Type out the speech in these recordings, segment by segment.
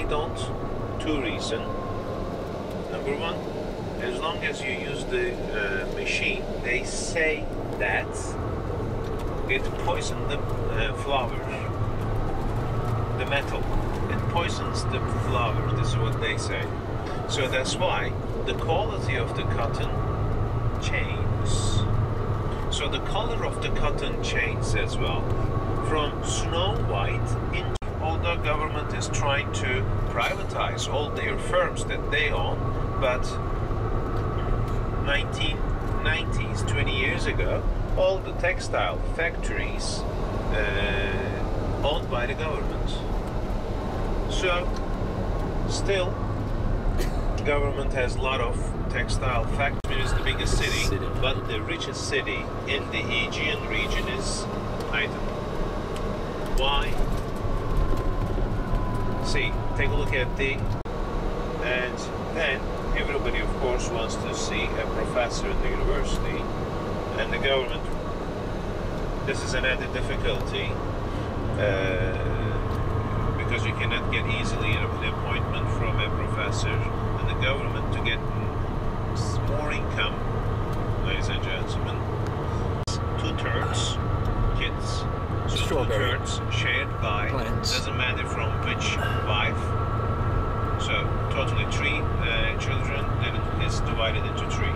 don't? Two reasons. Number one, as long as you use the machine, they say that it poisons the flower, the metal. It poisons the flower. This is what they say. So that's why the quality of the cotton changes. So the color of the cotton changes as well. From snow white into, although government is trying to privatize all their firms that they own, but 1990s, 20 years ago, all the textile factories owned by the government. So still government has a lot of textile factories. It is the biggest city, but the richest city in the Aegean region is Aydın. Why? See, take a look at the, and then everybody of course wants to see a professor in the university, and the government, this is an added difficulty, because you cannot get easily an appointment from a professor, and the government to get more income, ladies and gentlemen, 2/3 kids. So 2/3 shared by, doesn't matter from which wife. So totally 3 children, and it's divided into 3.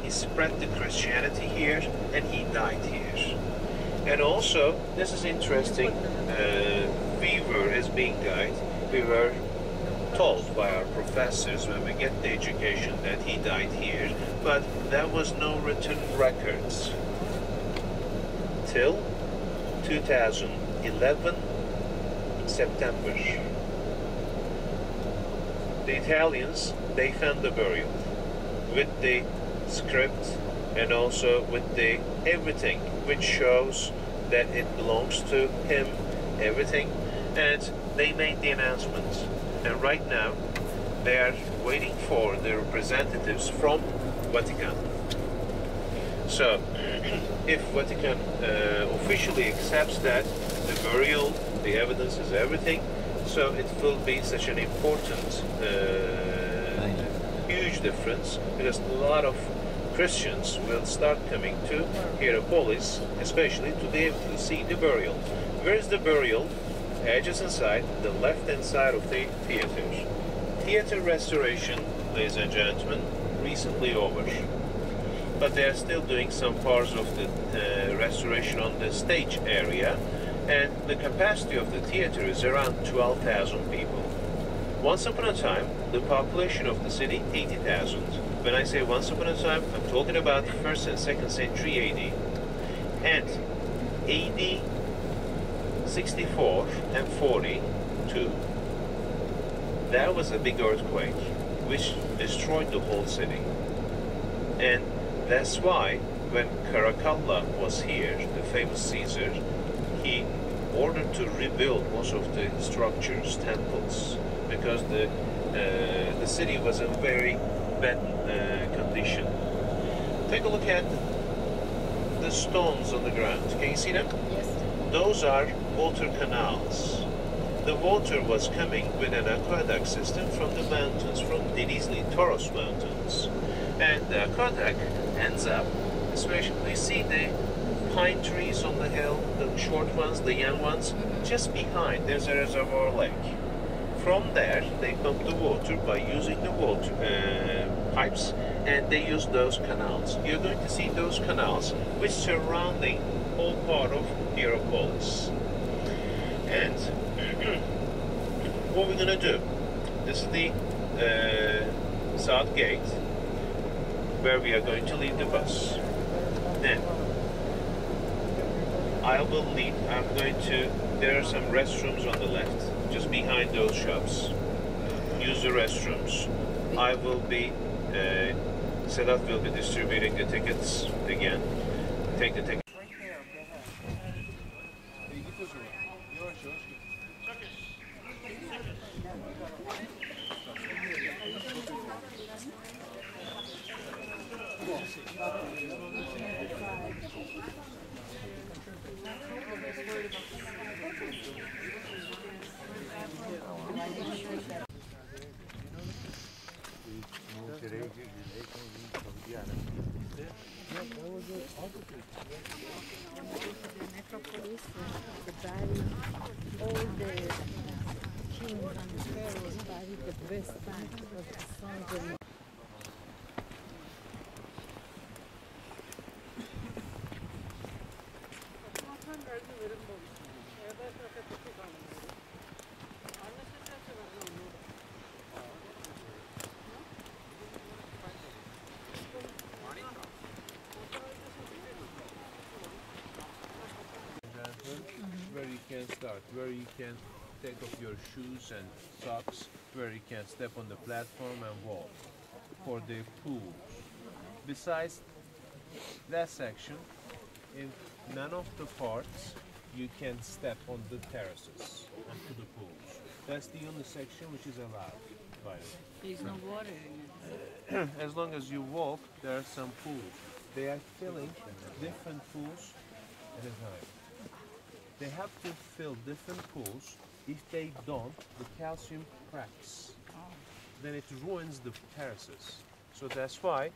He spread the Christianity here, and he died here. And also, this is interesting. We were, as being guide, we were told by our professors when we get the education that he died here, but there was no written records till 2011 September. The Italians, they found the burial with the script and also with the everything, which shows that it belongs to him, everything. And they made the announcement, and right now they are waiting for the representatives from Vatican. So if Vatican officially accepts that the burial, the evidence is everything, so it will be such an important huge difference, because a lot of Christians will start coming to Hieropolis, especially to be able to see the burial. Where is the burial? Adjacent side, the left-hand side of the theater. Theater restoration, ladies and gentlemen, recently over. But they are still doing some parts of the restoration on the stage area, and the capacity of the theater is around 12,000 people. Once upon a time, the population of the city, 80,000. When I say once upon a time, I'm talking about the 1st and 2nd century AD. And AD 64 and 42, there was a big earthquake which destroyed the whole city. And that's why when Caracalla was here, the famous Caesar, he ordered to rebuild most of the structures, temples, because the city was in very bad condition. Take a look at the stones on the ground. Can you see them? Yes. Those are water canals. The water was coming with an aqueduct system from the mountains, from Denizli, Toros mountains. And the aqueduct ends up, especially, we see the pine trees on the hill, the short ones, the young ones, just behind there's a reservoir lake. From there, they pump the water by using the water pipes, and they use those canals. You're going to see those canals which surrounding whole part of Hieropolis. And what we're going to do, this is the south gate where we are going to leave the bus. Then I will lead, I'm going to, there are some restrooms on the left, just behind those shops. Use the restrooms. I will be, Sedat will be distributing the tickets again. Take the ticket. buried all the kings and pharaohs buried the West Bank because the sons of where you can start, where you can take off your shoes and socks, where you can step on the platform and walk for the pools. Besides that section, in none of the parts you can step on the terraces onto the pools. That's the only section which is allowed by them. there's no water in it. As long as you walk, there are some pools. They are filling different pools at a time. They have to fill different pools. If they don't, the calcium cracks. Then it ruins the terraces. So that's why.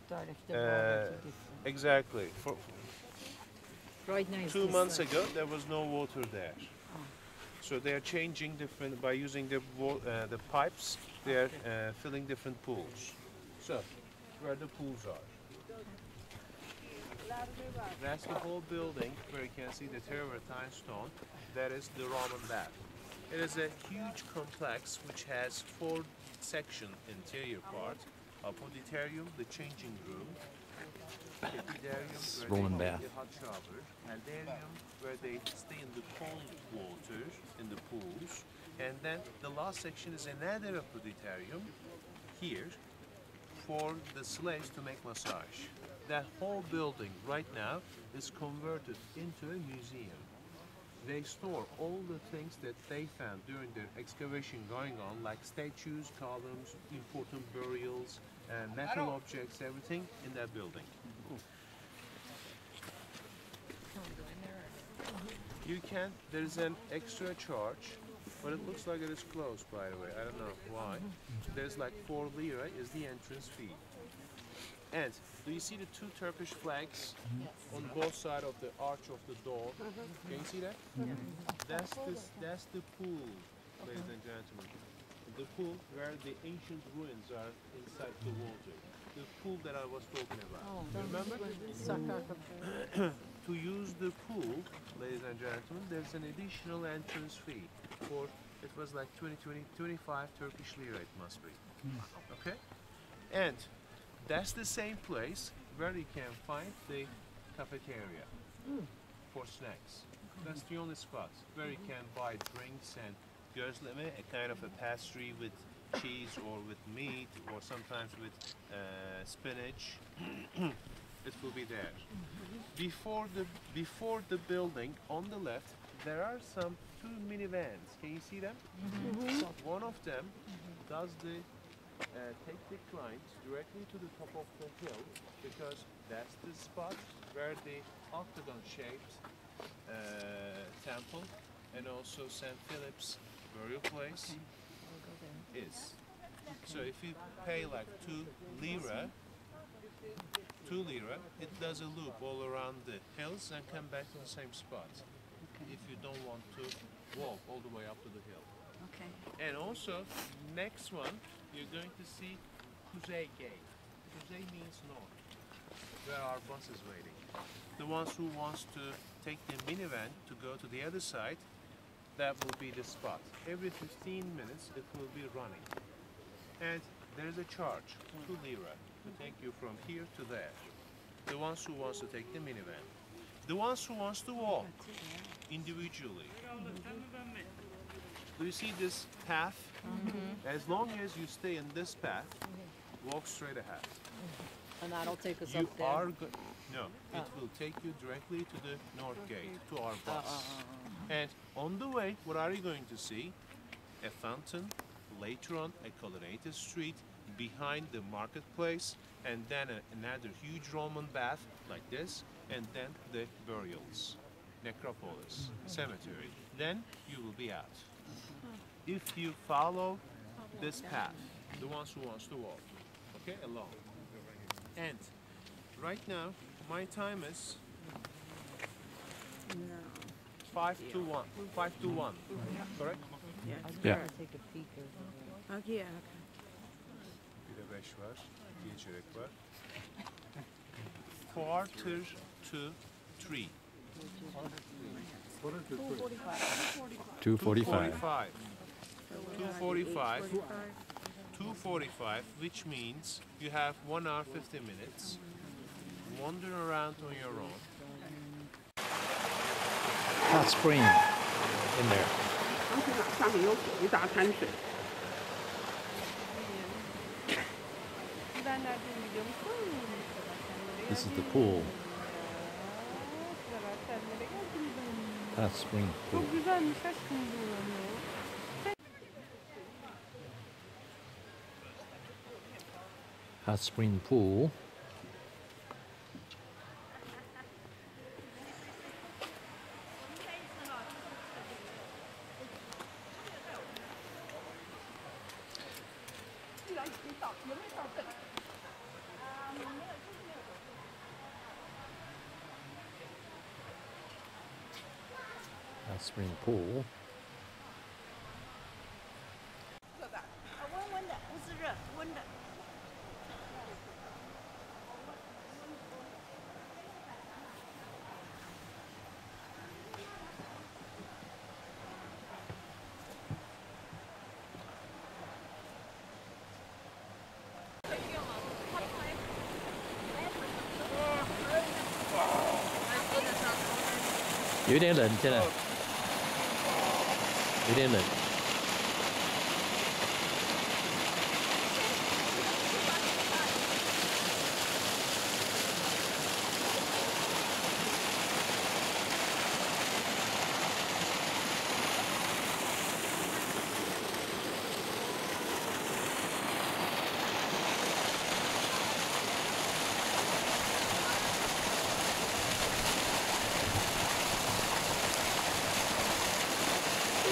Exactly. For Right now, 2 months ago, there was no water there. So they are changing different by using the pipes. They are filling different pools. So where the pools are. That's the whole building where you can see the travertine stone. That is the Roman bath. It is a huge complex which has 4 section interior part. Apoditerium, the changing room. Epidarium, where Roman they bath. take the hot shower. Aldarium, where they stay in the cold water in the pools. And then the last section is another apoditerium here for the slaves to make massage. That whole building right now is converted into a museum. They store all the things that they found during their excavation going on, like statues, columns, important burials, metal objects, everything in that building. You can, there's an extra charge, but it looks like it is closed, by the way. I don't know why. There's like 4 lira is the entrance fee. And do you see the 2 Turkish flags on both sides of the arch of the door? Can you see that? That's the pool, ladies and gentlemen. The pool where the ancient ruins are inside the water. The pool that I was talking about. Remember? To use the pool, ladies and gentlemen, there's an additional entrance fee for, it was like 25 Turkish lira it must be. Okay? And that's the same place where you can find the cafeteria for snacks. That's the only spot where you can buy drinks and gözleme, a kind of a pastry with cheese or with meat or sometimes with spinach. It will be there. Before the building on the left, there are some 2 minivans. Can you see them? So one of them does the take the client directly to the top of the hill because that's the spot where the octagon-shaped temple and also St. Philip's burial place is. So if you pay like 2 lira, it does a loop all around the hills and come back to the same spot. If you don't want to walk all the way up to the hill. Okay. And also, next one, you're going to see Kuzey Gate. Kuzey means north, where our bus is waiting. The ones who wants to take the minivan to go to the other side, that will be the spot. Every 15 minutes, it will be running. And there's a charge, 2 lira, to take you from here to there. The ones who wants to take the minivan. The ones who wants to walk individually. Do you see this path? As long as you stay in this path, walk straight ahead. And that'll take us You up there. are no, it will take you directly to the north gate, to our bus. And on the way, what are you going to see? A fountain, later on a colonnaded street, behind the marketplace, and then another huge Roman bath like this, and then the burials, Necropolis, cemetery. Then you will be out. If you follow this path, the ones who wants to walk, okay, along. And right now, my time is 521. 521. Correct? Yeah. Take a peek of it. Okay. Bir de 5 var. 2 çeyrek var. Quarter to 3. 2:45. 2:45, which means you have 1 hour 50 minutes. Wander around on your own. Hot spring in there. 上面有一大滩水。 This is the pool. Hot spring pool. Çok güzelmiş aşkım buranın. Hot spring pool. Hot spring pool. 温温的，不是热，温的。 有点冷，现在有点冷。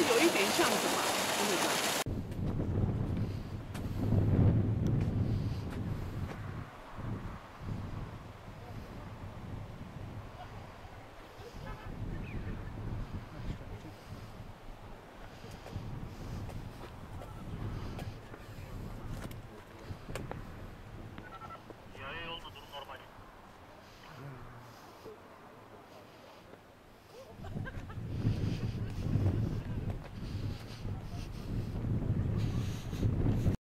有一点像什么？那个